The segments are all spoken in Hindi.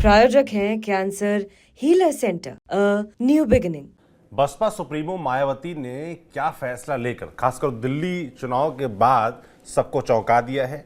प्रायोजक हैं cancer healer centre, a new beginning. Baspa supremo Mayawati ने क्या फैसला लेकर खासकर दिल्ली चुनाव के बाद सबको चौंका दिया है।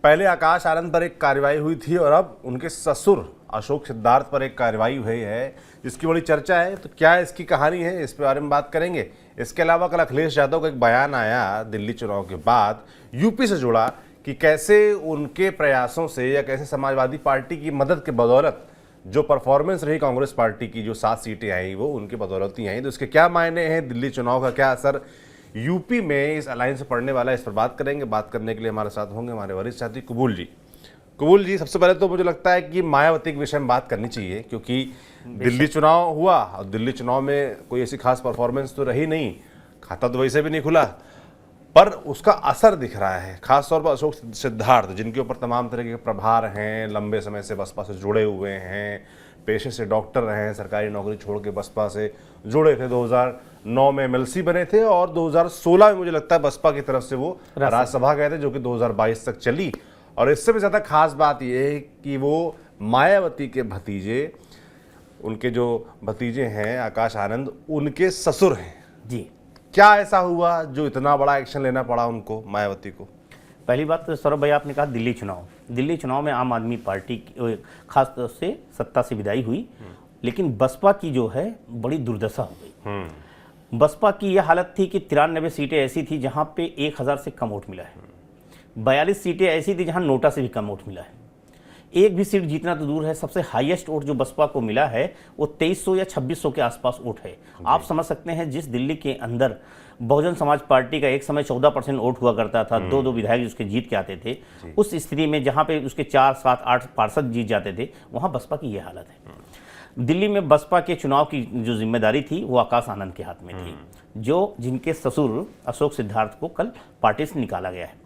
पहले आकाश आनंद पर एक कार्रवाई हुई थी और अब उनके ससुर अशोक सिद्धार्थ पर एक कार्रवाई हुई है जिसकी बड़ी चर्चा है। तो क्या इसकी कहानी है, इस बारे में बात करेंगे। इसके अलावा कल अखिलेश यादव का एक बयान आया दिल्ली चुनाव के बाद यूपी से जुड़ा कि कैसे उनके प्रयासों से या कैसे समाजवादी पार्टी की मदद के बदौलत जो परफॉर्मेंस रही कांग्रेस पार्टी की, जो 7 सीटें आई वो उनके बदौलत ही आई। तो इसके क्या मायने हैं, दिल्ली चुनाव का क्या असर यूपी में इस अलायंस से पड़ने वाला है, इस पर बात करेंगे। बात करने के लिए हमारे साथ होंगे हमारे वरिष्ठ साथी कबूल जी। कबूल जी, सबसे पहले तो मुझे लगता है कि मायावती के विषय में बात करनी चाहिए क्योंकि दिल्ली चुनाव हुआ और दिल्ली चुनाव में कोई ऐसी खास परफॉर्मेंस तो रही नहीं, खाता तो वैसे भी नहीं खुला, पर उसका असर दिख रहा है खासतौर पर अशोक सिद्धार्थ जिनके ऊपर तमाम तरह के प्रभार हैं, लंबे समय से बसपा से जुड़े हुए हैं, पेशे से डॉक्टर रहे हैं, सरकारी नौकरी छोड़ के बसपा से जुड़े थे, 2009 में एमएलसी बने थे और 2016 में मुझे लगता है बसपा की तरफ से वो राज्यसभा गए थे जो कि 2022 तक चली। और इससे भी ज़्यादा खास बात यह है कि वो मायावती के भतीजे, उनके जो भतीजे हैं आकाश आनंद, उनके ससुर हैं जी। क्या ऐसा हुआ जो इतना बड़ा एक्शन लेना पड़ा उनको, मायावती को? पहली बात तो सौरभ भाई, आपने कहा दिल्ली चुनाव में आम आदमी पार्टी खास तौर से सत्ता से विदाई हुई, लेकिन बसपा की जो है बड़ी दुर्दशा हो गई। बसपा की यह हालत थी कि 93 सीटें ऐसी थी जहां पे 1000 से कम वोट मिला है, 42 सीटें ऐसी थी जहां नोटा से भी कम वोट मिला है, एक भी सीट जीतना तो दूर है। सबसे हाईएस्ट वोट जो बसपा को मिला है वो 2300 या 2600 के आसपास वोट है। आप समझ सकते हैं जिस दिल्ली के अंदर बहुजन समाज पार्टी का एक समय 14% वोट हुआ करता था, 2-2 विधायक उसके जीत के आते थे, उस स्थिति में जहां पे उसके 4, 7, 8 पार्षद जीत जाते थे, वहां बसपा की ये हालत है। दिल्ली में बसपा के चुनाव की जो जिम्मेदारी थी वो आकाश आनंद के हाथ में थी, जो जिनके ससुर अशोक सिद्धार्थ को कल पार्टी से निकाला गया है।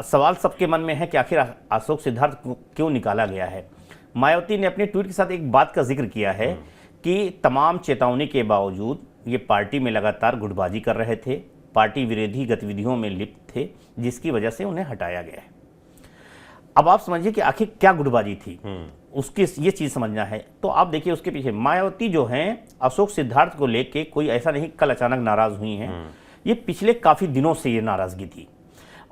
सवाल सबके मन में है कि आखिर अशोक सिद्धार्थ को क्यों निकाला गया है। मायावती ने अपने ट्वीट के साथ एक बात का जिक्र किया है कि तमाम चेतावनी के बावजूद ये पार्टी में लगातार गुटबाजी कर रहे थे, पार्टी विरोधी गतिविधियों में लिप्त थे, जिसकी वजह से उन्हें हटाया गया है। अब आप समझिए कि आखिर क्या गुटबाजी थी, उसकी ये चीज़ समझना है। तो आप देखिए उसके पीछे मायावती जो हैं अशोक सिद्धार्थ को लेके कोई ऐसा नहीं कल अचानक नाराज़ हुई हैं, ये पिछले काफ़ी दिनों से ये नाराज़गी थी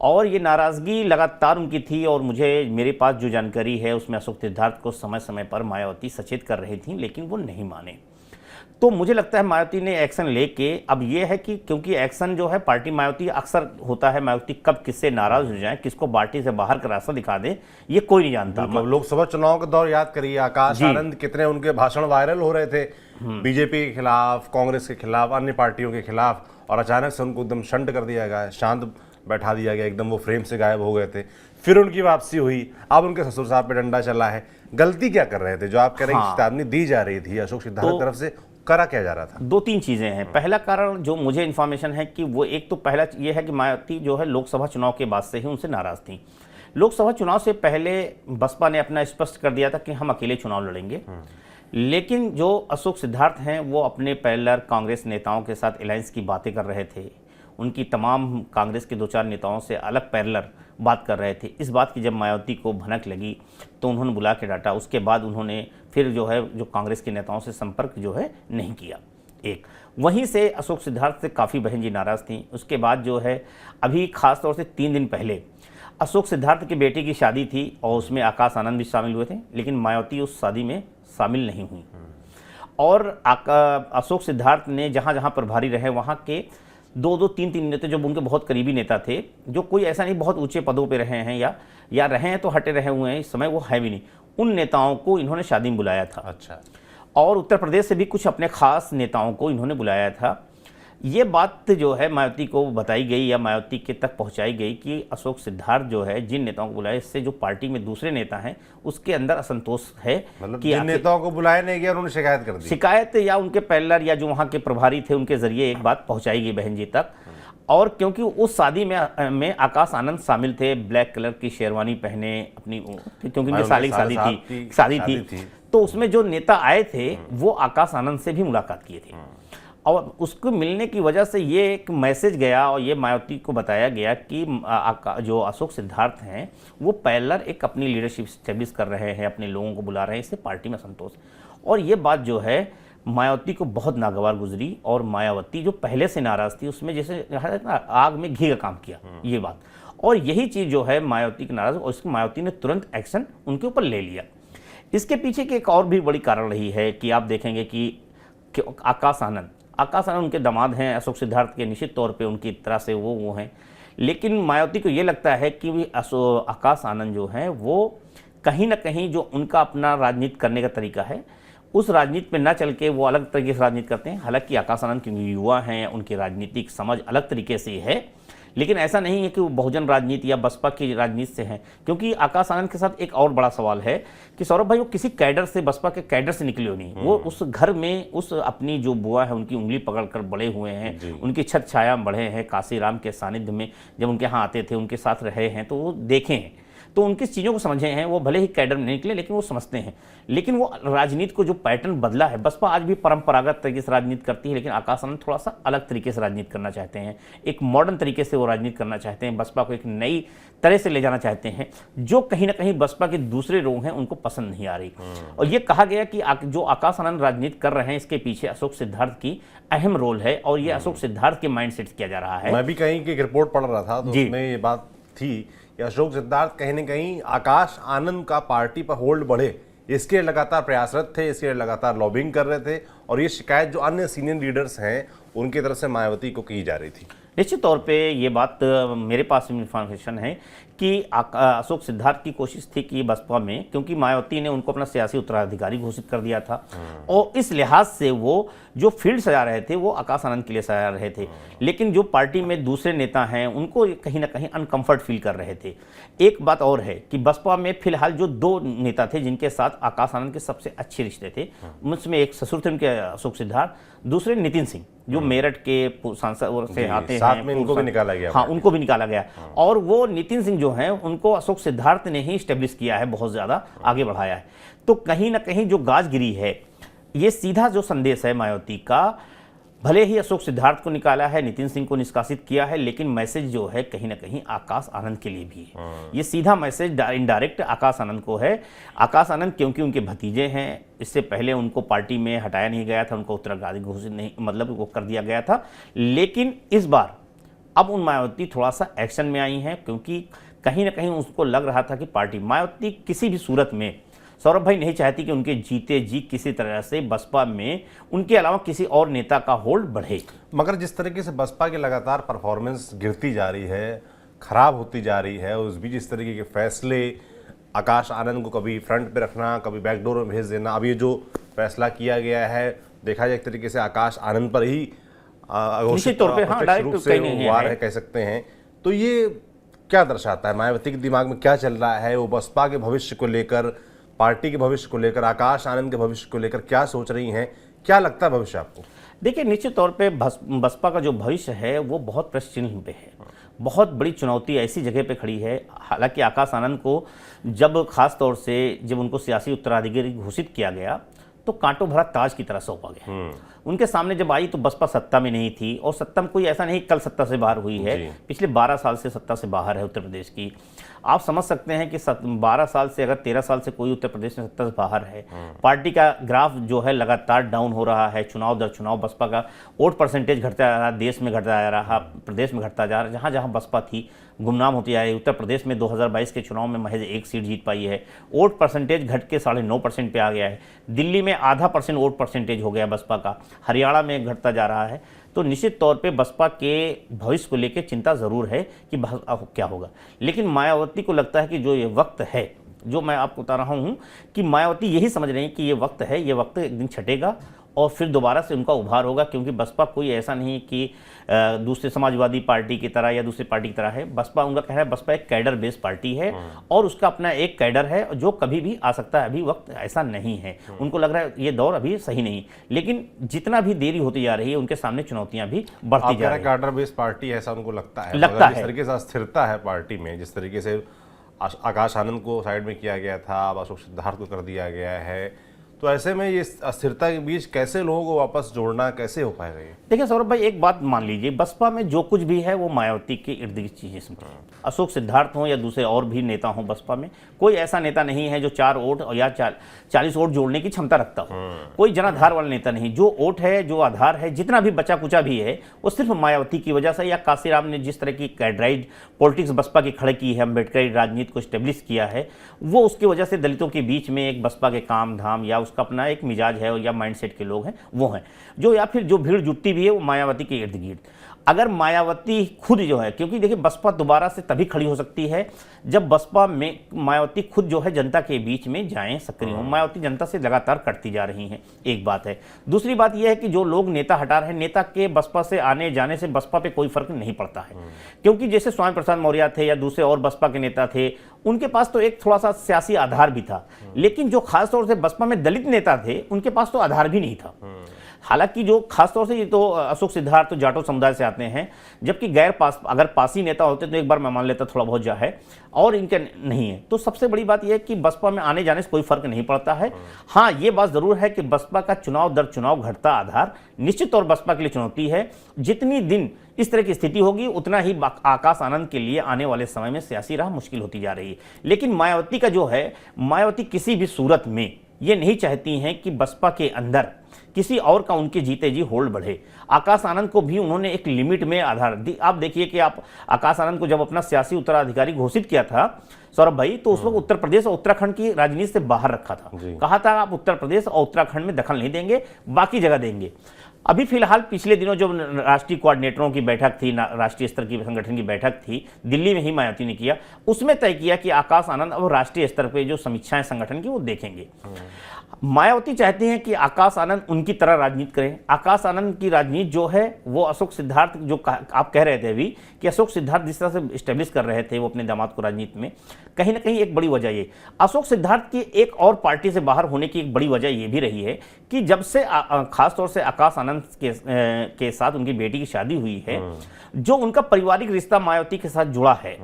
और ये नाराज़गी लगातार उनकी थी। और मेरे पास जो जानकारी है उसमें अशोक सिद्धार्थ को समय समय पर मायावती सचेत कर रही थी, लेकिन वो नहीं माने। तो मुझे लगता है मायावती ने एक्शन लेके, अब ये है कि क्योंकि एक्शन जो है पार्टी मायावती अक्सर होता है, मायावती कब किससे नाराज हो जाए, किसको पार्टी से बाहर का रास्ता दिखा दे, ये कोई नहीं जानता। लोकसभा चुनाव के दौर याद करिए, आकाश आनंद कितने उनके भाषण वायरल हो रहे थे बीजेपी के खिलाफ, कांग्रेस के खिलाफ, अन्य पार्टियों के खिलाफ, और अचानक से उनको एकदम शंट कर दिया गया, शांत बैठा दिया गया, एकदम वो फ्रेम से गायब हो गए थे। फिर उनकी वापसी हुई, अब उनके ससुर साहब पे डंडा चला है। गलती क्या कर रहे थे जो आप कह रहे हैं चेतावनी दी जा रही थी अशोक सिद्धार्थ की तरफ से, करा क्या जा रहा था? 2-3 चीजें हैं। पहला कारण जो मुझे इन्फॉर्मेशन है कि वो एक तो पहला ये है कि मायावती जो है लोकसभा चुनाव के बाद से ही उनसे नाराज थी। लोकसभा चुनाव से पहले बसपा ने अपना स्पष्ट कर दिया था कि हम अकेले चुनाव लड़ेंगे, लेकिन जो अशोक सिद्धार्थ हैं वो अपने पैरेलल कांग्रेस नेताओं के साथ अलायंस की बातें कर रहे थे, उनकी तमाम कांग्रेस के 2-4 नेताओं से अलग पैरेलल बात कर रहे थे। इस बात की जब मायावती को भनक लगी तो उन्होंने बुला के डांटा। उसके बाद उन्होंने फिर जो कांग्रेस के नेताओं से संपर्क जो है नहीं किया। एक वहीं से अशोक सिद्धार्थ से काफ़ी बहन जी नाराज़ थी। उसके बाद जो है अभी खास तौर से 3 दिन पहले अशोक सिद्धार्थ की बेटी की शादी थी और उसमें आकाश आनंद भी शामिल हुए थे, लेकिन मायावती उस शादी में शामिल नहीं हुई। और अशोक सिद्धार्थ ने जहाँ जहाँ प्रभारी रहे वहाँ के 2-3 नेता जो उनके बहुत करीबी नेता थे, जो कोई ऐसा नहीं बहुत ऊंचे पदों पे रहे हैं या रहे हैं तो हटे रहे हुए हैं, इस समय वो है भी नहीं, उन नेताओं को इन्होंने शादी में बुलाया था। अच्छा। और उत्तर प्रदेश से भी कुछ अपने खास नेताओं को इन्होंने बुलाया था। ये बात जो है मायावती को बताई गई या मायावती के तक पहुंचाई गई कि अशोक सिद्धार्थ जो है जिन नेताओं को बुलाया, इससे जो पार्टी में दूसरे नेता हैं उसके अंदर असंतोष है। मतलब कि जिन नेताओं को बुलाया नहीं गया उन्होंने शिकायत कर दी, शिकायत या उनके पैरेलल या जो वहाँ के प्रभारी थे उनके जरिए एक बात पहुँचाई गई बहन जी तक। और क्योंकि उस शादी में आकाश आनंद शामिल थे, ब्लैक कलर की शेरवानी पहने अपनी, क्योंकि उनकी साली की शादी थी, तो उसमें जो नेता आए थे वो आकाश आनंद से भी मुलाकात किए थे और उसको मिलने की वजह से ये एक मैसेज गया और ये मायावती को बताया गया कि जो अशोक सिद्धार्थ हैं वो पैरेलल एक अपनी लीडरशिप स्टेब्लिश कर रहे हैं, अपने लोगों को बुला रहे हैं, इससे पार्टी में संतोष। और ये बात जो है मायावती को बहुत नागवार गुजरी, और मायावती जो पहले से नाराज थी उसमें जैसे आग में घी का काम किया ये बात, और यही चीज़ जो है मायावती की नाराज, और इसको मायावती ने तुरंत एक्शन उनके ऊपर ले लिया। इसके पीछे की एक और भी बड़ी कारण रही है कि आप देखेंगे कि आकाश आनंद उनके दामाद हैं अशोक सिद्धार्थ के, निश्चित तौर पे उनकी तरह से वो हैं, लेकिन मायावती को ये लगता है कि आकाश आनंद जो हैं वो कहीं ना कहीं जो उनका अपना राजनीति करने का तरीका है उस राजनीति पे ना चल के वो अलग तरीके से राजनीति करते हैं। हालांकि आकाश आनंद क्योंकि युवा हैं, उनकी राजनीतिक समझ अलग तरीके से है, लेकिन ऐसा नहीं है कि वो बहुजन राजनीति या बसपा की राजनीति से हैं। क्योंकि आकाश आनंद के साथ एक और बड़ा सवाल है कि सौरभ भाई वो किसी कैडर से, बसपा के कैडर से निकले हो नहीं, वो उस घर में उस अपनी जो बुआ है उनकी उंगली पकड़कर बड़े हुए हैं, उनकी छत छाया बढ़े हैं, काशीराम के सानिध्य में जब उनके यहाँ आते थे उनके साथ रहे हैं, तो वो देखे हैं, तो उनकी चीज़ों को समझे हैं। वो भले ही कैडर में नहीं निकले लेकिन वो समझते हैं। लेकिन वो राजनीति को जो पैटर्न बदला है, बसपा आज भी परंपरागत तरीके से राजनीति करती है, लेकिन आकाश आनंद थोड़ा सा अलग तरीके से राजनीति करना चाहते हैं, एक मॉडर्न तरीके से वो राजनीति करना चाहते हैं, बसपा को एक नई तरह से ले जाना चाहते हैं, जो कहीं ना कहीं बसपा के दूसरे लोग हैं उनको पसंद नहीं आ रही। और ये कहा गया कि जो आकाश आनंद राजनीति कर रहे हैं इसके पीछे अशोक सिद्धार्थ की अहम रोल है, और ये अशोक सिद्धार्थ के माइंड सेट किया जा रहा है। मैं भी कहीं की एक रिपोर्ट पढ़ रहा था तो उसमें ये बात थी कि अशोक सिद्धार्थ कहीं न कहीं आकाश आनंद का पार्टी पर होल्ड बढ़े इसके लिए लगातार प्रयासरत थे, इसके लिए लगातार लॉबिंग कर रहे थे, और ये शिकायत जो अन्य सीनियर लीडर्स हैं उनकी तरफ से मायावती को की जा रही थी। निश्चित तौर पे ये बात मेरे पास इन्फॉर्मेशन है कि अशोक सिद्धार्थ की कोशिश थी कि बसपा में, क्योंकि मायावती ने उनको अपना सियासी उत्तराधिकारी घोषित कर दिया था, और इस लिहाज से वो जो फील्ड सजा रहे थे वो आकाश आनंद के लिए सजा रहे थे, लेकिन जो पार्टी में दूसरे नेता हैं उनको कहीं ना कहीं अनकंफर्ट फील कर रहे थे। एक बात और है कि बसपा में फिलहाल जो दो नेता थे जिनके साथ आकाश आनंद के सबसे अच्छे रिश्ते थे, उसमें एक ससुर थे उनके अशोक सिद्धार्थ, दूसरे नितिन सिंह जो मेरठ के सांसद से आते हैं, साथ में उनको भी निकाला गया। हाँ, उनको भी निकाला गया, और वो नितिन सिंह जो हैं उनको अशोक सिद्धार्थ ने ही स्टेब्लिश किया है, बहुत ज्यादा आगे बढ़ाया है। तो कहीं ना कहीं जो गाजगिरी है, ये सीधा जो संदेश है मायावती का, भले ही अशोक सिद्धार्थ को निकाला है, नितिन सिंह को निष्कासित किया है, लेकिन मैसेज जो है कहीं ना कहीं आकाश आनंद के लिए भी है। ये सीधा मैसेज इनडायरेक्ट आकाश आनंद को है। आकाश आनंद क्योंकि उनके भतीजे हैं, इससे पहले उनको पार्टी में हटाया नहीं गया था, उनको उत्तराधिकारी घोषित नहीं, मतलब वो कर दिया गया था, लेकिन इस बार अब उन मायावती थोड़ा सा एक्शन में आई हैं, क्योंकि कहीं ना कहीं उसको लग रहा था कि पार्टी मायावती किसी भी सूरत में, सौरभ भाई नहीं चाहती कि उनके जीते जी किसी तरह से बसपा में उनके अलावा किसी और नेता का होल्ड बढ़े। मगर जिस तरीके से बसपा की लगातार परफॉर्मेंस गिरती जा रही है, खराब होती जा रही है, उस बीच इस तरीके के फैसले, आकाश आनंद को कभी फ्रंट पे रखना, कभी बैकडोर में भेज देना, अब ये जो फैसला किया गया है देखा जाए एक तरीके से आकाश आनंद पर ही निश्चित तौर पे वार है कह सकते हैं। तो ये क्या दर्शाता है, मायावती के दिमाग में क्या चल रहा है, वो बसपा के भविष्य को लेकर, पार्टी के भविष्य को लेकर, आकाश आनंद के भविष्य को लेकर क्या सोच रही हैं, क्या लगता है भविष्य आपको? देखिए, निश्चित तौर पे बसपा का जो भविष्य है वो बहुत प्रश्न चिन्ह पे है, बहुत बड़ी चुनौती ऐसी जगह पे खड़ी है। हालांकि आकाश आनंद को जब खास तौर से जब उनको सियासी उत्तराधिकारी घोषित किया गया तो कांटों भरा ताज की तरह सौंपा गया। उनके सामने जब आई तो बसपा सत्ता में नहीं थी, और सत्ता में कोई ऐसा नहीं कल सत्ता से बाहर हुई है, पिछले 12 साल से सत्ता से बाहर है उत्तर प्रदेश की। आप समझ सकते हैं कि 12 साल से अगर 13 साल से कोई उत्तर प्रदेश में सत्ता से बाहर है, पार्टी का ग्राफ जो है लगातार डाउन हो रहा है, चुनाव दर चुनाव बसपा का वोट परसेंटेज घटता जा रहा, देश में घटता जा रहा, प्रदेश में घटता जा रहा, जहाँ जहाँ बसपा थी गुमनाम होती जा रही। उत्तर प्रदेश में 2022 के चुनाव में महज 1 सीट जीत पाई है, वोट परसेंटेज घट के 9.5% पे आ गया है, दिल्ली में आधा % वोट परसेंटेज हो गया बसपा का, हरियाणा में घटता जा रहा है। तो निश्चित तौर पे बसपा के भविष्य को लेकर चिंता ज़रूर है कि क्या होगा, लेकिन मायावती को लगता है कि जो ये वक्त है, जो मैं आपको बता रहा हूँ कि मायावती यही समझ रही है कि ये वक्त है, ये वक्त एक दिन छटेगा और फिर दोबारा से उनका उभार होगा, क्योंकि बसपा कोई ऐसा नहीं कि दूसरे समाजवादी पार्टी की तरह या दूसरी पार्टी की तरह है। बसपा, उनका कहना है बसपा एक कैडर बेस्ड पार्टी है और उसका अपना एक कैडर है जो कभी भी आ सकता है, अभी वक्त ऐसा नहीं है। उनको लग रहा है ये दौर अभी सही नहीं, लेकिन जितना भी देरी होती जा रही है उनके सामने चुनौतियां भी बढ़ती जा रही है। कैडर बेस्ड पार्टी ऐसा उनको लगता है, जिस तरीके से स्थिरता है पार्टी में, जिस तरीके से आकाश आनंद को साइड में किया गया था, अब अशोक सिद्धार्थ को कर दिया गया है, तो ऐसे में ये अस्थिरता के बीच कैसे लोगों को वापस जोड़ना कैसे हो पाएगा ये? देखिए सौरभ भाई, एक बात मान लीजिए, बसपा में जो कुछ भी है वो मायावती के इर्द गिर्द चीजें समझे। अशोक सिद्धार्थ हो या दूसरे और भी नेता हो बसपा में, कोई ऐसा नेता नहीं है जो 4 वोट या 40 वोट जोड़ने की क्षमता रखता हो। कोई जनाधार वाला नेता नहीं। जो वोट है, जो आधार है, जितना भी बचा कुचा भी है, वो सिर्फ मायावती की वजह से, या काशीराम ने जिस तरह की कैडराइज पॉलिटिक्स बसपा की खड़े की है, अम्बेडकरी राजनीति को स्टेब्लिश किया है, वो उसकी वजह से दलितों के बीच में एक बसपा के काम धाम या उसका अपना एक मिजाज है या माइंडसेट के लोग हैं वो हैं जो, या फिर जो भीड़ जुटती भी है वो मायावती के इर्द गिर्द। अगर मायावती खुद जो है, क्योंकि देखिए बसपा दोबारा से तभी खड़ी हो सकती है जब बसपा में मायावती खुद जो है जनता के बीच में जाएं, सक्रिय हों। मायावती जनता से लगातार कटती जा रही हैं, एक बात है। दूसरी बात यह है कि जो लोग नेता हटा रहे हैं, नेता के बसपा से आने जाने से बसपा पे कोई फर्क नहीं पड़ता है, क्योंकि जैसे स्वामी प्रसाद मौर्य थे या दूसरे और बसपा के नेता थे, उनके पास तो एक थोड़ा सा सियासी आधार भी था, लेकिन जो खासतौर से बसपा में दलित नेता थे उनके पास तो आधार भी नहीं था। हालांकि जो खासतौर से ये तो अशोक सिद्धार्थ तो जाटो समुदाय से आते हैं, जबकि अगर पासी नेता होते तो एक बार मैं मान लेता थोड़ा बहुत जा है, और इनके नहीं है। तो सबसे बड़ी बात यह है कि बसपा में आने जाने से कोई फर्क नहीं पड़ता है। हाँ, ये बात जरूर है कि बसपा का चुनाव दर चुनाव घटता आधार निश्चित तौर बसपा के लिए चुनौती है। जितनी दिन इस तरह की स्थिति होगी उतना ही आकाश आनंद के लिए आने वाले समय में सियासी राह मुश्किल होती जा रही है। लेकिन मायावती का जो है, मायावती किसी भी सूरत में ये नहीं चाहती हैं कि बसपा के अंदर किसी और का उनके जीते जी होल्ड बढ़े। आकाश आनंद को भी उन्होंने एक लिमिट में आधार दी। आप देखिए कि आप आकाश आनंद को जब अपना सियासी उत्तराधिकारी घोषित किया था सौरभ भाई, तो उस वक्त उत्तर प्रदेश और उत्तराखंड की राजनीति से बाहर रखा था। कहा था आप उत्तर प्रदेश और उत्तराखंड में दखल नहीं देंगे, बाकी जगह देंगे। अभी फिलहाल पिछले दिनों जब राष्ट्रीय कोऑर्डिनेटरों की बैठक थी, राष्ट्रीय स्तर की संगठन की बैठक थी, दिल्ली में ही मायावती ने किया, उसमें तय किया कि आकाश आनंद अब राष्ट्रीय स्तर पे जो समीक्षाएं संगठन की वो देखेंगे। मायावती चाहती हैं कि आकाश आनंद उनकी तरह राजनीति करें। आकाश आनंद की राजनीति जो है वो अशोक सिद्धार्थ, जो आप कह रहे थे अभी कि अशोक सिद्धार्थ जिस तरह से स्टेब्लिश कर रहे थे वो अपने दामाद को राजनीति में, कहीं ना कहीं एक बड़ी वजह ये अशोक सिद्धार्थ की एक और पार्टी से बाहर होने की एक बड़ी वजह ये भी रही है कि जब से खासतौर से आकाश आनंद के साथ उनकी बेटी की शादी हुई है, जो उनका पारिवारिक रिश्ता मायावती के साथ जुड़ा है,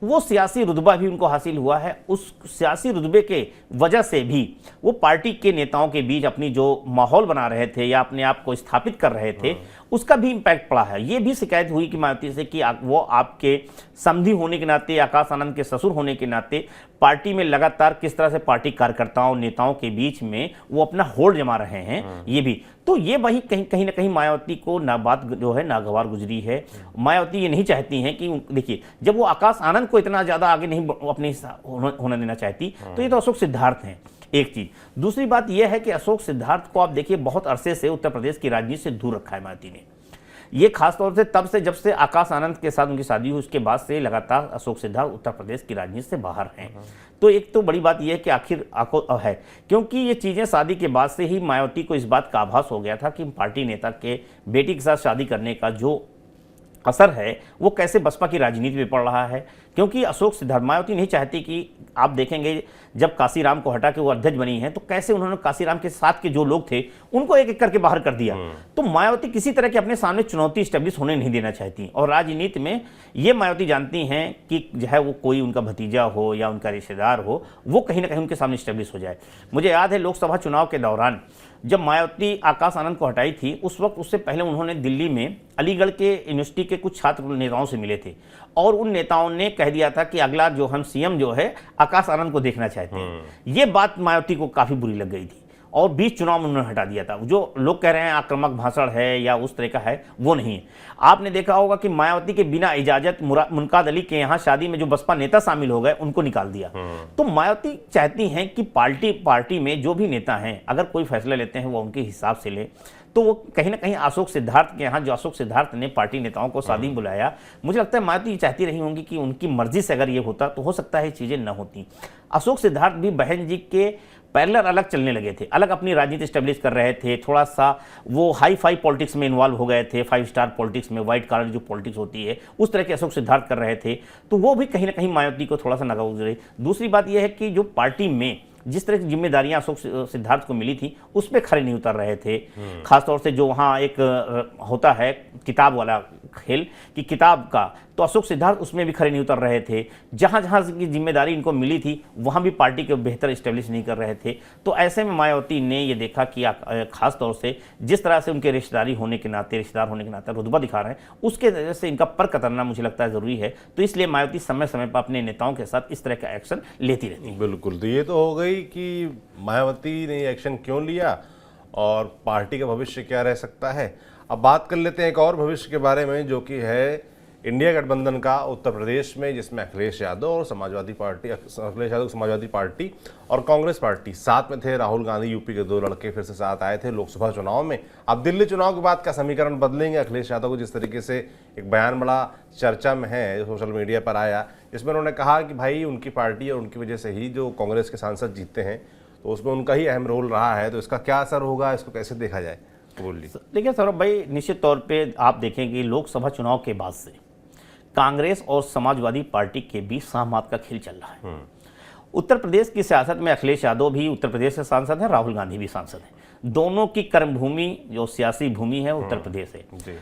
वो सियासी रुतबा भी उनको हासिल हुआ है। उस सियासी रुतबे के वजह से भी वो पार्टी के नेताओं के बीच अपनी जो माहौल बना रहे थे या अपने आप को स्थापित कर रहे थे, उसका भी इम्पैक्ट पड़ा है। ये भी शिकायत हुई कि मायावती से कि वो आपके समधी होने के नाते, आकाश आनंद के ससुर होने के नाते पार्टी में लगातार किस तरह से पार्टी कार्यकर्ताओं नेताओं के बीच में वो अपना होल्ड जमा रहे हैं। ये भी तो ये वही कहीं ना कहीं मायावती को ना बात जो है नागवार गुजरी है। मायावती ये नहीं चाहती हैं कि देखिए, जब वो आकाश आनंद को इतना ज्यादा आगे नहीं अपने होने देना चाहती, तो ये तो अशोक सिद्धार्थ हैं, एक चीज। दूसरी बात यह है कि अशोक सिद्धार्थ को आप देखिए बहुत अरसे से उत्तर प्रदेश की राजनीति से दूर रखा है मायावती ने। ये खासतौर से तब से जब से आकाश आनंद के साथ उनकी शादी हुई, उसके बाद से लगातार अशोक सिद्धार्थ उत्तर प्रदेश की राजनीति से बाहर हैं। तो एक तो बड़ी बात यह है कि आखिर है, क्योंकि ये चीजें शादी के बाद से ही मायावती को इस बात का आभास हो गया था कि पार्टी नेता के बेटी के साथ शादी करने का जो असर है वो कैसे बसपा की राजनीति में पड़ रहा है। क्योंकि अशोक सिद्धार्थ, मायावती नहीं चाहती कि आप देखेंगे जब काशीराम को हटा के वो अध्यक्ष बनी है तो कैसे उन्होंने काशीराम के साथ के जो लोग थे उनको एक एक करके बाहर कर दिया। तो मायावती किसी तरह के अपने सामने चुनौती स्टेब्लिश होने नहीं देना चाहती, और राजनीति में ये मायावती जानती हैं कि जो है वो कोई उनका भतीजा हो या उनका रिश्तेदार हो, वो कहीं ना कहीं उनके सामने स्टेब्लिश हो जाए। मुझे याद है लोकसभा चुनाव के दौरान जब मायावती आकाश आनंद को हटाई थी, उस वक्त उससे पहले उन्होंने दिल्ली में अलीगढ़ के यूनिवर्सिटी के कुछ छात्र नेताओं से मिले थे, और उन नेताओं ने कह दिया था कि अगला जो हम सीएम जो है आकाश आनंद को देखना चाहते हैं। ये बात मायावती को काफी बुरी लग गई थी, और बीच चुनाव में उन्होंने हटा दिया था। जो लोग कह रहे हैं आक्रामक भाषण है या उस तरह का है, वो नहीं है। आपने देखा होगा कि मायावती के बिना इजाजत मुनकाद अली के यहाँ शादी में जो बसपा नेता शामिल हो गए उनको निकाल दिया। तो मायावती चाहती हैं कि पार्टी में जो भी नेता हैं अगर कोई फैसला लेते हैं वो उनके हिसाब से ले। तो वो कहीं ना कहीं अशोक सिद्धार्थ के यहाँ, जो अशोक सिद्धार्थ ने पार्टी नेताओं को शादी में बुलाया, मुझे लगता है मायावती चाहती रही होंगी कि उनकी मर्जी से अगर ये होता तो हो सकता है चीजें न होती। अशोक सिद्धार्थ भी बहन जी के पैरेलल अलग चलने लगे थे, अलग अपनी राजनीति स्टेब्लिश कर रहे थे, थोड़ा सा वो हाई फाई पॉलिटिक्स में इन्वॉल्व हो गए थे, 5 स्टार पॉलिटिक्स में, व्हाइट कॉलर जो पॉलिटिक्स होती है उस तरह के अशोक सिद्धार्थ कर रहे थे। तो वो भी कहीं ना कहीं मायावती को थोड़ा सा नागवार गुजरे। दूसरी बात यह है कि जो पार्टी में जिस तरह की जिम्मेदारियां अशोक सिद्धार्थ को मिली थी उस पर खरे नहीं उतर रहे थे। खासतौर से जो वहाँ एक होता है किताब वाला खेल कि किताब का, तो अशोक सिद्धार्थ उसमें भी खरे नहीं उतर रहे थे। जहाँ जहाँ की जिम्मेदारी इनको मिली थी वहाँ भी पार्टी को बेहतर इस्टेब्लिश नहीं कर रहे थे। तो ऐसे में मायावती ने ये देखा कि खास तौर से जिस तरह से उनके रिश्तेदार होने के नाते रुतबा दिखा रहे हैं, उसके वजह से इनका पर कतरना मुझे लगता है ज़रूरी है। तो इसलिए मायावती समय समय पर अपने नेताओं के साथ इस तरह का एक्शन लेती रहती है। बिल्कुल, तो ये तो हो गई कि मायावती ने एक्शन क्यों लिया और पार्टी का भविष्य क्या रह सकता है। अब बात कर लेते हैं एक और भविष्य के बारे में, जो कि है इंडिया गठबंधन का उत्तर प्रदेश में, जिसमें अखिलेश यादव और समाजवादी पार्टी और कांग्रेस पार्टी साथ में थे। राहुल गांधी, यूपी के 2 लड़के फिर से साथ आए थे लोकसभा चुनाव में। अब दिल्ली चुनाव के बाद क्या समीकरण बदलेंगे? अखिलेश यादव को जिस तरीके से एक बयान बड़ा चर्चा में है, सोशल मीडिया पर आया, जिसमें उन्होंने कहा कि भाई उनकी पार्टी और उनकी वजह से ही जो कांग्रेस के सांसद जीतते हैं, तो उसमें उनका ही अहम रोल रहा है। तो इसका क्या असर होगा, इसको कैसे देखा जाए? बोलिए। देखिए सौरभ भाई, निश्चित तौर पे आप देखेंगे लोकसभा चुनाव के बाद से कांग्रेस और समाजवादी पार्टी के बीच सामात का खेल चल रहा है। उत्तर प्रदेश की सियासत में अखिलेश यादव भी उत्तर प्रदेश से सांसद हैं, राहुल गांधी भी सांसद हैं। दोनों की कर्मभूमि जो सियासी भूमि है उत्तर प्रदेश है।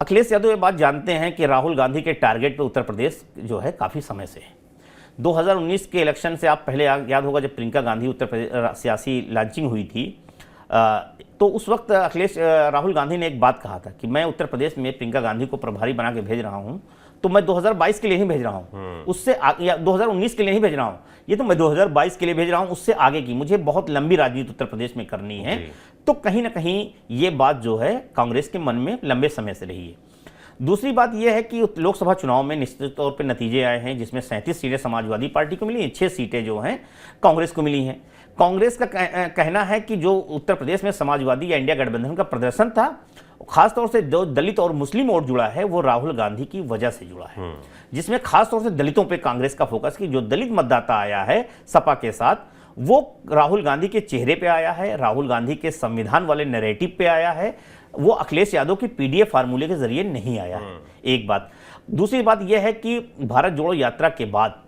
अखिलेश यादव ये बात जानते हैं कि राहुल गांधी के टारगेट पे उत्तर प्रदेश जो है काफ़ी समय से है। 2019 के इलेक्शन से आप पहले याद होगा, जब प्रियंका गांधी उत्तर प्रदेश सियासी लॉन्चिंग हुई थी, तो उस वक्त राहुल गांधी ने एक बात कहा था कि मैं उत्तर प्रदेश में प्रियंका गांधी को प्रभारी बना के भेज रहा हूं, तो मैं 2022 के लिए ही भेज रहा हूं, उससे या 2019 के लिए ही भेज रहा हूं, ये तो मैं 2022 के लिए भेज रहा हूं, उससे आगे की मुझे बहुत लंबी राजनीति उत्तर प्रदेश में करनी है। तो कहीं ना कहीं ये बात जो है कांग्रेस के मन में लंबे समय से रही है। दूसरी बात यह है कि लोकसभा चुनाव में निश्चित तौर पर नतीजे आए हैं, जिसमें 37 सीटें समाजवादी पार्टी को मिली हैं, 6 सीटें जो हैं कांग्रेस को मिली हैं। कांग्रेस का कहना है कि जो उत्तर प्रदेश में समाजवादी या इंडिया गठबंधन का प्रदर्शन था, खासतौर से जो दलित और मुस्लिम वोट जुड़ा है वो राहुल गांधी की वजह से जुड़ा है, जिसमें खासतौर से दलितों पे कांग्रेस का फोकस कि जो दलित मतदाता आया है सपा के साथ, वो राहुल गांधी के चेहरे पे आया है, राहुल गांधी के संविधान वाले नैरेटिव पे आया है, वो अखिलेश यादव की पीडीएफ फार्मूले के जरिए नहीं आया है। एक बात। दूसरी बात यह है कि भारत जोड़ो यात्रा के बाद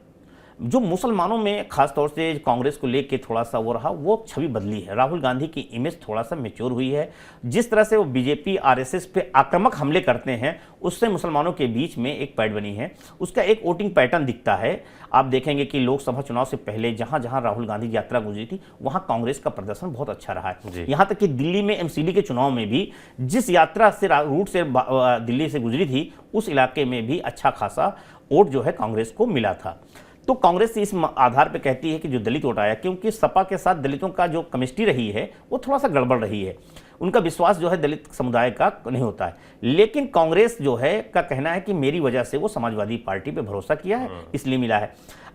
जो मुसलमानों में खासतौर से कांग्रेस को लेके थोड़ा सा वो रहा, वो छवि बदली है। राहुल गांधी की इमेज थोड़ा सा मैच्योर हुई है। जिस तरह से वो बीजेपी आरएसएस पे आक्रामक हमले करते हैं, उससे मुसलमानों के बीच में एक पैठ बनी है। उसका एक वोटिंग पैटर्न दिखता है। आप देखेंगे कि लोकसभा चुनाव से पहले जहां जहां राहुल गांधी की यात्रा गुजरी थी, वहां कांग्रेस का प्रदर्शन बहुत अच्छा रहा है। यहां तक कि दिल्ली में एमसीडी के चुनाव में भी जिस यात्रा से रूट से दिल्ली से गुजरी थी, उस इलाके में भी अच्छा खासा वोट जो है कांग्रेस को मिला था। तो कांग्रेस इस आधार पर कहती है कि जो दलित वोट आया, क्योंकि सपा के साथ दलितों का जो केमिस्ट्री रही है वो थोड़ा सा गड़बड़ रही है, उनका विश्वास जो है दलित समुदाय का नहीं होता है। लेकिन कांग्रेस जो है का कहना है कि मेरी वजह से वो समाजवादी पार्टी पे भरोसा किया है, इसलिए मिला है।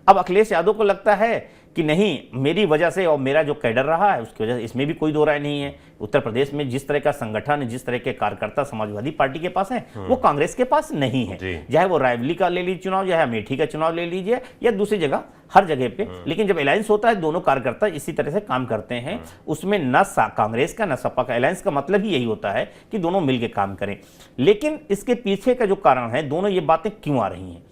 अब अखिलेश यादव को लगता है कि नहीं, मेरी वजह से और मेरा जो कैडर रहा है उसकी वजह से, इसमें भी कोई दो राय नहीं है। उत्तर प्रदेश में जिस तरह का संगठन, जिस तरह के कार्यकर्ता समाजवादी पार्टी के पास है, वो कांग्रेस के पास नहीं है। चाहे वो रायबरेली का ले लीजिए चुनाव, चाहे अमेठी का चुनाव ले लीजिए या दूसरी जगह, हर जगह पे। लेकिन जब अलायंस होता है, दोनों कार्यकर्ता इसी तरह से काम करते हैं, उसमें न कांग्रेस का न सपा का। अलायंस का मतलब ही यही होता है कि दोनों मिलकर काम करें। लेकिन इसके पीछे का जो कारण है, दोनों ये बातें क्यों आ रही हैं?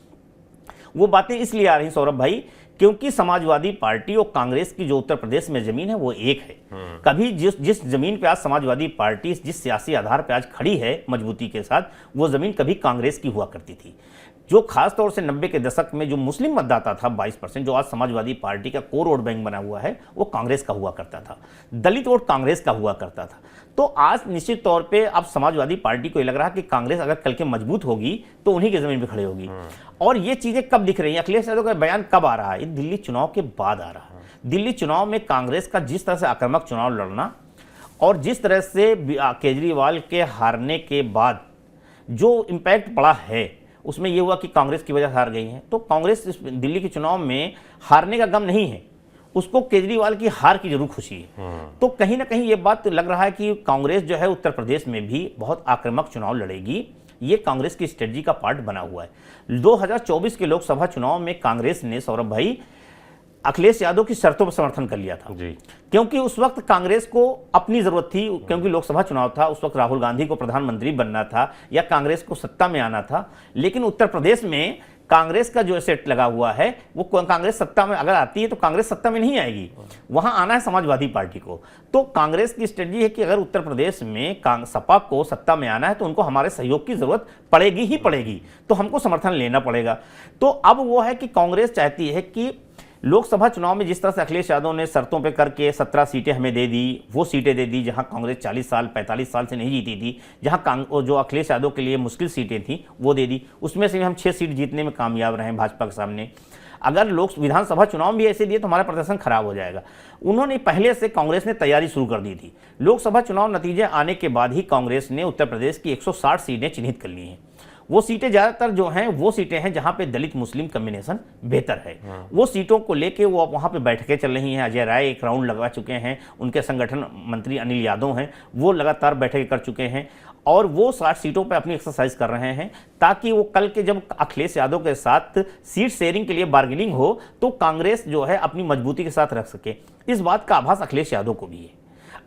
वो बातें इसलिए आ रही हैं सौरभ भाई, क्योंकि समाजवादी पार्टी और कांग्रेस की जो उत्तर प्रदेश में जमीन है वो एक है। कभी जिस जमीन पे आज समाजवादी पार्टी जिस सियासी आधार पे आज खड़ी है मजबूती के साथ, वो जमीन कभी कांग्रेस की हुआ करती थी। जो खास तौर से 90 के दशक में जो मुस्लिम मतदाता था 22%, जो आज समाजवादी पार्टी का कोर वोट बैंक बना हुआ है, वो कांग्रेस का हुआ करता था। दलित वोट कांग्रेस का हुआ करता था। तो आज निश्चित तौर पे अब समाजवादी पार्टी को ये लग रहा है कि कांग्रेस अगर कल के मजबूत होगी तो उन्हीं की जमीन पे खड़ी होगी। और ये चीजें कब दिख रही हैं? अखिलेश यादव का बयान कब आ रहा है? दिल्ली चुनाव के बाद आ रहा है। दिल्ली चुनाव में कांग्रेस का जिस तरह से आक्रामक चुनाव लड़ना और जिस तरह से केजरीवाल के हारने के बाद जो इम्पैक्ट पड़ा है, उसमें यह हुआ कि कांग्रेस की वजह से हार गई है। तो कांग्रेस इस दिल्ली के चुनाव में हारने का गम नहीं है, उसको केजरीवाल की हार की जरूर खुशी है। तो कहीं ना कहीं ये बात लग रहा है कि कांग्रेस जो है उत्तर प्रदेश में भी बहुत आक्रामक चुनाव लड़ेगी। ये कांग्रेस की स्ट्रेटजी का पार्ट बना हुआ है। 2024 के लोकसभा चुनाव में कांग्रेस ने सौरभ भाई अखिलेश यादव की शर्तों पर समर्थन कर लिया था जी। क्योंकि उस वक्त कांग्रेस को अपनी जरूरत थी, क्योंकि लोकसभा चुनाव था, उस वक्त राहुल गांधी को प्रधानमंत्री बनना था या कांग्रेस को सत्ता में आना था। लेकिन उत्तर प्रदेश में कांग्रेस का जो सेट लगा हुआ है वो कांग्रेस सत्ता में अगर आती है तो कांग्रेस सत्ता में नहीं आएगी, वहां आना है समाजवादी पार्टी को। तो कांग्रेस की स्ट्रेटजी है कि अगर उत्तर प्रदेश में सपा को सत्ता में आना है तो उनको हमारे सहयोग की जरूरत पड़ेगी ही पड़ेगी, तो हमको समर्थन लेना पड़ेगा। तो अब वो है कि कांग्रेस चाहती है कि लोकसभा चुनाव में जिस तरह से अखिलेश यादव ने शर्तों पे करके 17 सीटें हमें दे दी, वो सीटें दे दी जहां कांग्रेस 40 साल 45 साल से नहीं जीती थी, जहां जो अखिलेश यादव के लिए मुश्किल सीटें थी वो दे दी, उसमें से हम 6 सीट जीतने में कामयाब रहे भाजपा के सामने। अगर विधानसभा चुनाव भी ऐसे दिए तो हमारा प्रदर्शन खराब हो जाएगा। उन्होंने पहले से कांग्रेस ने तैयारी शुरू कर दी थी। लोकसभा चुनाव नतीजे आने के बाद ही कांग्रेस ने उत्तर प्रदेश की 160 सीटें चिन्हित कर ली हैं। वो सीटें ज़्यादातर जो हैं वो सीटें हैं जहां पे दलित मुस्लिम कम्बिनेशन बेहतर है। वो सीटों को लेके वो वहां पे बैठकें चल रही हैं। अजय राय एक राउंड लगा चुके हैं, उनके संगठन मंत्री अनिल यादव हैं, वो लगातार बैठकें कर चुके हैं और वो 60 सीटों पे अपनी एक्सरसाइज कर रहे हैं ताकि वो कल के जब अखिलेश यादव के साथ सीट शेयरिंग के लिए बार्गेनिंग हो तो कांग्रेस जो है अपनी मजबूती के साथ रख सके। इस बात का आभास अखिलेश यादव को भी है।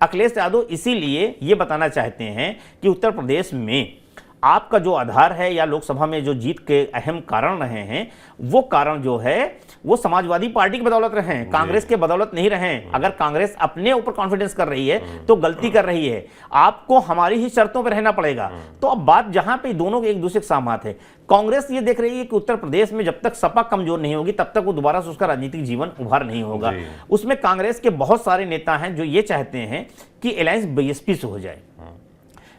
अखिलेश यादव इसीलिए ये बताना चाहते हैं कि उत्तर प्रदेश में आपका जो आधार है या लोकसभा में जो जीत के अहम कारण रहे हैं वो कारण जो है वो समाजवादी पार्टी की बदौलत रहे हैं, कांग्रेस के बदौलत नहीं रहे हैं। अगर कांग्रेस अपने ऊपर कॉन्फिडेंस कर रही है तो गलती कर रही है, आपको हमारी ही शर्तों पर रहना पड़ेगा। तो अब बात जहां पे दोनों एक दूसरे के सहमत है, कांग्रेस ये देख रही है कि उत्तर प्रदेश में जब तक सपा कमजोर नहीं होगी तब तक वो दोबारा से उसका राजनीतिक जीवन उभार नहीं होगा। उसमें कांग्रेस के बहुत सारे नेता हैं जो ये चाहते हैं कि अलायंस बीएसपी से हो जाए।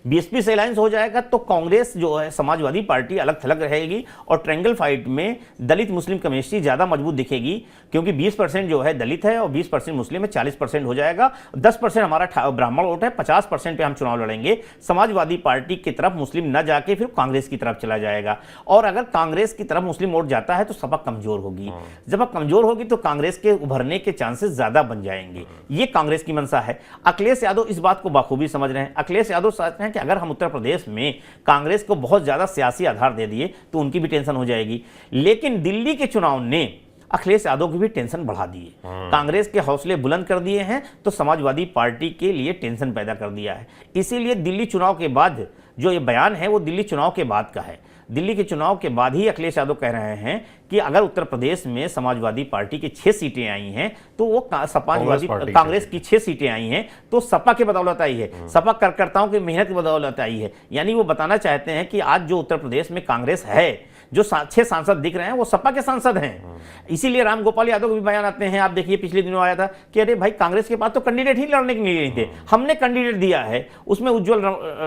बीएसपी से अलायंस हो जाएगा तो कांग्रेस जो है समाजवादी पार्टी अलग थलग रहेगी और ट्रायंगल फाइट में दलित मुस्लिम केमिस्ट्री ज़्यादा मजबूत दिखेगी, क्योंकि 20% जो है दलित है और 20% मुस्लिम है, 40% हो जाएगा। 10% हमारा ब्राह्मण वोट है, 50% पे हम चुनाव लड़ेंगे। समाजवादी पार्टी की तरफ मुस्लिम न जाके फिर कांग्रेस की तरफ चला जाएगा और अगर कांग्रेस की तरफ मुस्लिम वोट जाता है तो सपा कमजोर होगी। जब आप कमजोर होगी तो कांग्रेस के उभरने के चांसेस ज़्यादा बन जाएंगे। ये कांग्रेस की मंशा है। अखिलेश यादव इस बात को बाखूबी समझ रहे हैं। अखिलेश यादव चाहते हैं कि अगर हम उत्तर प्रदेश में कांग्रेस को बहुत ज्यादा सियासी आधार दे दिए तो उनकी भी टेंशन हो जाएगी। लेकिन दिल्ली के चुनाव ने अखिलेश यादव की भी टेंशन बढ़ा दी है। कांग्रेस के हौसले बुलंद कर दिए हैं तो समाजवादी पार्टी के लिए टेंशन पैदा कर दिया है। इसीलिए दिल्ली चुनाव के बाद जो ये बयान है वो दिल्ली चुनाव के बाद का है। दिल्ली के चुनाव के बाद ही अखिलेश यादव कह रहे हैं कि अगर उत्तर प्रदेश में समाजवादी पार्टी की 6 सीटें आई हैं तो वो कांग्रेस की 6 सीटें आई हैं तो सपा के बदौलत आई है, सपा कार्यकर्ताओं की मेहनत की बदौलत आई है। यानी वो बताना चाहते हैं कि आज जो उत्तर प्रदेश में कांग्रेस है, जो 6 सांसद दिख रहे हैं वो सपा के सांसद हैं। इसीलिए राम गोपाल यादव के भी बयान आते हैं। आप देखिए पिछले दिनों आया था कि अरे भाई कांग्रेस के पास तो कैंडिडेट ही लड़ने के लिए नहीं थे, हमने कैंडिडेट दिया है, उसमें उज्जवल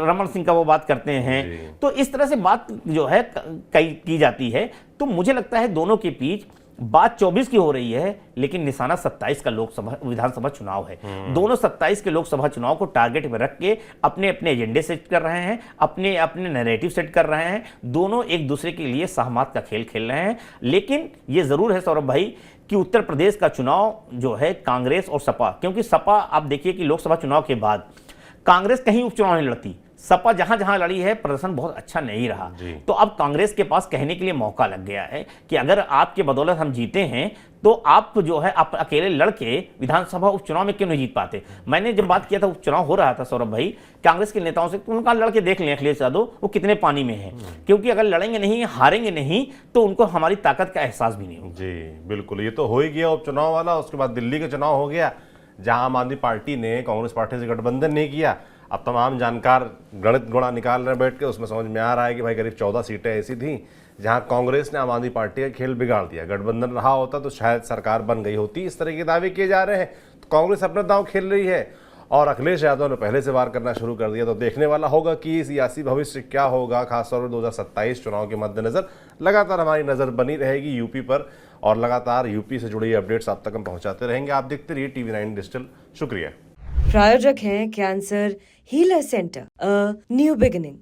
रमन सिंह का वो बात करते हैं। तो इस तरह से बात जो है की जाती है। तो मुझे लगता है दोनों के बीच बात 24 की हो रही है लेकिन निशाना 27 का विधानसभा चुनाव है। दोनों 27 के लोकसभा चुनाव को टारगेट में रख के अपने अपने एजेंडे सेट कर रहे हैं, अपने अपने नैरेटिव सेट कर रहे हैं। दोनों एक दूसरे के लिए सहमत का खेल खेल रहे हैं। लेकिन ये जरूर है सौरभ भाई कि उत्तर प्रदेश का चुनाव जो है कांग्रेस और सपा, क्योंकि सपा आप देखिए कि लोकसभा चुनाव के बाद कांग्रेस कहीं उपचुनाव नहीं लड़ती, सपा जहां जहां लड़ी है प्रदर्शन बहुत अच्छा नहीं रहा। तो अब कांग्रेस के पास कहने के लिए मौका लग गया है कि अगर आपके बदौलत हम जीते हैं तो आप जो है आप अकेले लड़के विधानसभा उपचुनाव में क्यों नहीं जीत पाते। मैंने जब बात किया था उपचुनाव हो रहा था सौरभ भाई कांग्रेस के नेताओं से, तो उनका लड़के देख लें अखिलेश यादव वो कितने पानी में है, क्योंकि अगर लड़ेंगे नहीं हारेंगे नहीं तो उनको हमारी ताकत का एहसास भी नहीं होगा। जी बिल्कुल, ये तो हो ही गया उपचुनाव वाला। उसके बाद दिल्ली का चुनाव हो गया जहां आम आदमी पार्टी ने कांग्रेस पार्टी से गठबंधन नहीं किया। अब तमाम जानकार गणित गुणा निकाल रहे बैठ के, उसमें समझ में आ रहा है कि भाई करीब 14 सीटें ऐसी थी जहां कांग्रेस ने आम आदमी पार्टी का खेल बिगाड़ दिया। गठबंधन रहा होता तो शायद सरकार बन गई होती। इस तरह के दावे किए जा रहे हैं। तो कांग्रेस अपना दांव खेल रही है और अखिलेश यादव ने पहले से वार करना शुरू कर दिया। तो देखने वाला होगा कि सियासी भविष्य क्या होगा, खासतौर पर 2027 चुनाव के मद्देनजर। लगातार हमारी नजर बनी रहेगी यूपी पर और लगातार यूपी से जुड़ी अपडेट्स आप तक हम पहुंचाते रहेंगे। आप देखते रहिए TV9 डिजिटल। शुक्रिया। प्रायोजक हैं cancer healer centre, a new beginning.